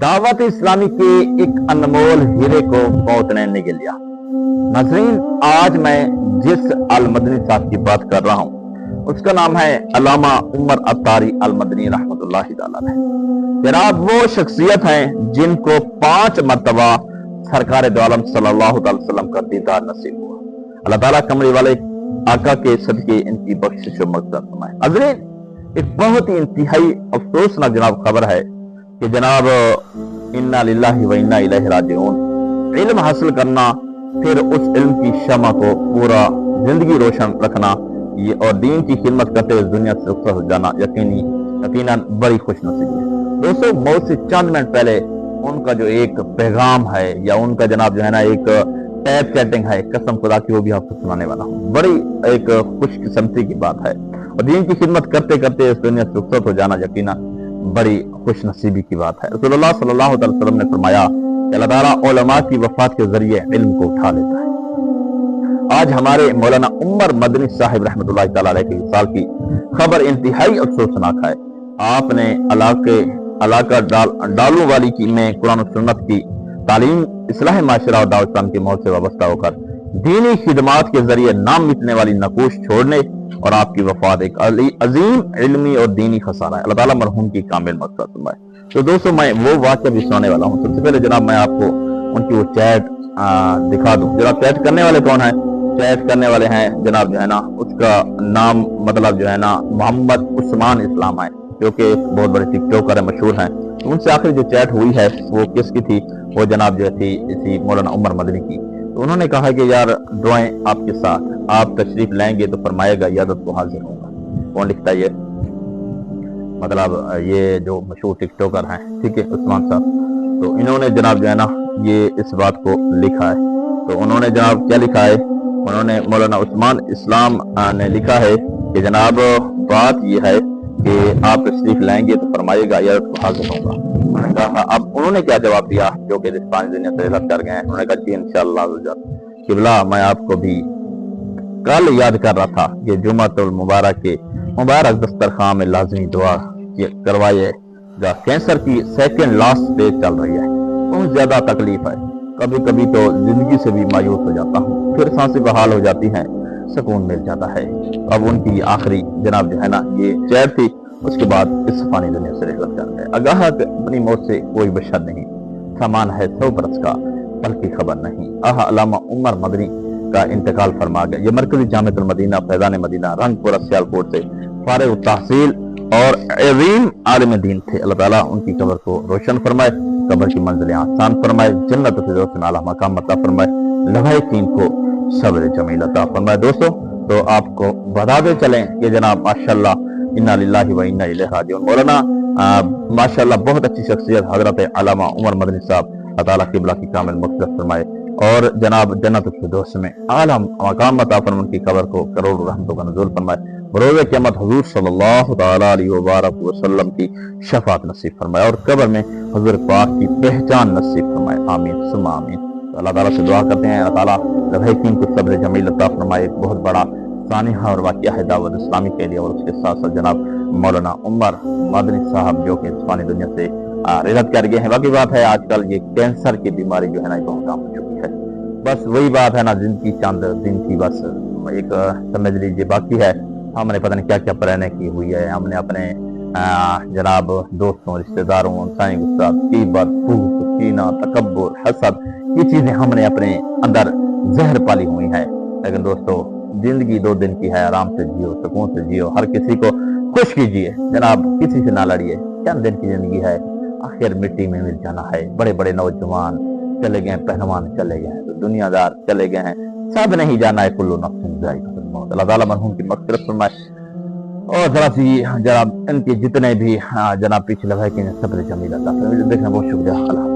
दावत इस्लामी के एक अनमोल हीरे को मौत ने निगल लिया। नाज़रीन, आज मैं जिस अल मदनी साहब की बात कर रहा हूँ उसका नाम है अल्लामा उमर अत्तारी अल मदनी रहमतुल्लाहि तआला अलैह। जनाब वो शख्सियत हैं जिनको 5 मरतबा सरकार दो आलम सल्लल्लाहु अलैहि वसल्लम का दीदार नसीब हुआ। अल्लाह ताला कमरे वाले आका के सदके इनकी बख्शिश और मग़फ़िरत फरमाए। नाज़रीन, एक बहुत ही इंतहाई अफसोसनाक जनाब खबर है कि जनाब इन्ना लिल्लाहि व इन्ना इलैहि राजिऊन, इल्म हासिल करना, फिर उस इल्म की शमा को पूरा जिंदगी रोशन रखना ये और दीन की खिदमत करते हुए दुनिया से रुखसत हो जाना यकीनन बड़ी खुशनसीबी है। दोस्तों, मौत से चंद मिनट पहले उनका जो एक पैगाम है या उनका जनाब जो है ना एक टैप चैटिंग है, कसम खुदा की वो भी आपको सुनाने वाला हूँ। बड़ी एक खुशकिस्मती की बात है और दीन की खिदमत करते करते इस दुनिया से रुखसत हो जाना यकीनन बड़ी खुशनसीबी की बात है। रसूलुल्लाह सल्लल्लाहु अलैहि वसल्लम ने फरमाया कि अल्लाह ताला उलमा की वफात के जरिए इल्म को उठा लेता है। आज हमारे मौलाना उमर मदनी साहिब रहमतुल्लाहि तआला अलैह के विसाल की खबर इंतहाई अफसोसनाक है। आपने इलाका डालू वाली की में कुरान और सुन्नत की तालीम, इस्लाह माशरा और दावत इस्लाम की मौत से वाबस्ता होकर दीनी खिदमात के जरिए नाम मिटने वाली नकूश छोड़ने और आपकी वफात एक अजीम इल्मी और दीनी खसारा है। अल्लाह ताला मरहूम की कामिल मग़फ़िरत फरमाए। तो दोस्तों, मैं वो वाक़या भी सुनाने वाला हूँ। सबसे पहले जनाब मैं आपको उनकी वो चैट दिखा दूँ। जनाब चैट करने वाले कौन है? चैट करने वाले हैं जनाब जो है ना उसका नाम मतलब जो है ना मोहम्मद उस्मान इस्लाम है, जो कि एक बहुत बड़े टिकटॉकर है, मशहूर हैं। तो उनसे आखिर जो चैट हुई है वो किसकी थी? वो जनाब जो थी इसी मौलाना उमर मदनी की। तो उन्होंने कहा कि यार दुआएं आपके साथ, आप तशरीफ लाएंगे तो फरमाएगा इयादत को हाजिर होगा। कौन लिखता है ये? मतलब ये जो मशहूर टिकटॉकर हैं, ठीक है, उस्मान साहब। तो इन्होंने जनाब जो है ना ये इस बात को लिखा है। तो उन्होंने जनाब क्या लिखा है? उन्होंने मौलाना उस्मान इस्लाम ने लिखा है कि जनाब बात यह है कि आप तशरीफ लाएंगे तो फरमाइएगा इयादत को हाजिर होगा। उन्होंने कहा, अब उन्होंने क्या जवाब दिया जो कि पांच दुनिया से रद्द कर गए हैं? उन्होंने कहा कि इंशाअल्लाह किबला मैं आपको भी कल याद कर रहा था कि जुमातुल मुबारक के मुबारक दस्तरखान में लाजमी दुआ करवाइएगा। कैंसर की सेकंड लास्ट स्टेज चल रही है, बहुत ज्यादा तकलीफ है। कभी कभी तो जिंदगी से भी मायूस हो जाता हूँ, फिर सांसें बहाल हो जाती हैं, सुकून मिल जाता है। अब उनकी आखिरी जनाब जो है ना ये चैट थी, उसके बाद इस फानी दुनिया से रहमत कर गए। आगाह अपनी मौत से कोई बशर नहीं, सामान है 100 बरस का पल की खबर नहीं। अल्लामा उमर मदनी का इंतकाल फरमा गया। ये मरकजी जामिअतुल मदीना फैजान मदीना रंगपुरा सियालकोट से फारिग तहसील और अज़ीम आलिम दीन थे। अल्लाह ताला उनकी कब्र को रोशन फरमाए, कब्र की मंजिलें आसान फरमाए, जन्नत फिरदौस में आला मकाम अता फरमाए, लवाहिकीन को सब्र जमील अता फरमाए। दोस्तों, तो आपको बताते चलें कि जनाब माशाअल्लाह इन्ना लिल्लाहि व इन्ना इलैहि राजिऊन मौलाना माशाअल्लाह बहुत अच्छी शख्सियत हजरत अल्लामा उमर मदनी साहब, अल्लाह ताला क़िबला की कामिल मग़फ़िरत फरमाए और जनाब जन्नत फिरदौस में आला मकाम अता फरमाए, उनकी कब्र को करोड़ों रहमतों का नुज़ूल फरमाए। बरोज़ क़यामत हुज़ूर सल्लल्लाहु तआला अलैहि वसल्लम की शफ़ाअत नसीब फरमाए और कब्र में हुज़ूर पाक की पहचान नसीब फरमाए। आमीन सुम्मा आमीन। तो अल्लाह ताला से दुआ करते हैं अल्लाह ताला लवाहिकीन को सब्र जमील अता फरमाए। एक बहुत बड़ा सानिहा और वाक़या है दावत इस्लामी के लिए। और उसके साथ साथ जनाब मौलाना उमर मदनी साहब जो कि फानी दुनिया से रिहत कर गए हैं। बाकी बात है आजकल ये कैंसर की बीमारी जो है ना बहुत आम हो चुकी है। बस वही बात है ना, जिंदगी चंद दिन की बस एक समझ लीजिए बाकी है। हमने पता नहीं क्या क्या प्लानिंग की हुई है। हमने अपने जनाब दोस्तों, रिश्तेदारों, साईं गुस्सा, कीबत, फूक, कीना, तकब्बुर, हसद, ये चीजें हमने अपने अंदर जहर पाली हुई है। लेकिन दोस्तों, जिंदगी 2 दिन की है, आराम से जियो, सुकून से जियो, हर किसी को खुश कीजिए जनाब, किसी से ना लड़िए। चंद दिन की जिंदगी है, आखिर मिट्टी में मिल जाना है। बड़े बड़े नौजवान चले गए, पहलवान चले गए, तो दुनियादार चले गए हैं, सब नहीं जाना है। कुल्लु नफ्सिन ज़ाइक़तुल मौत। अल्लाह ताला मरहूम की मग़फ़िरत फरमाए और जरा सी जनाब इनके जितने भी जनाब पीछे लगा कि सब्र जमील अता फरमाए। देखना बहुत शुक्रिया।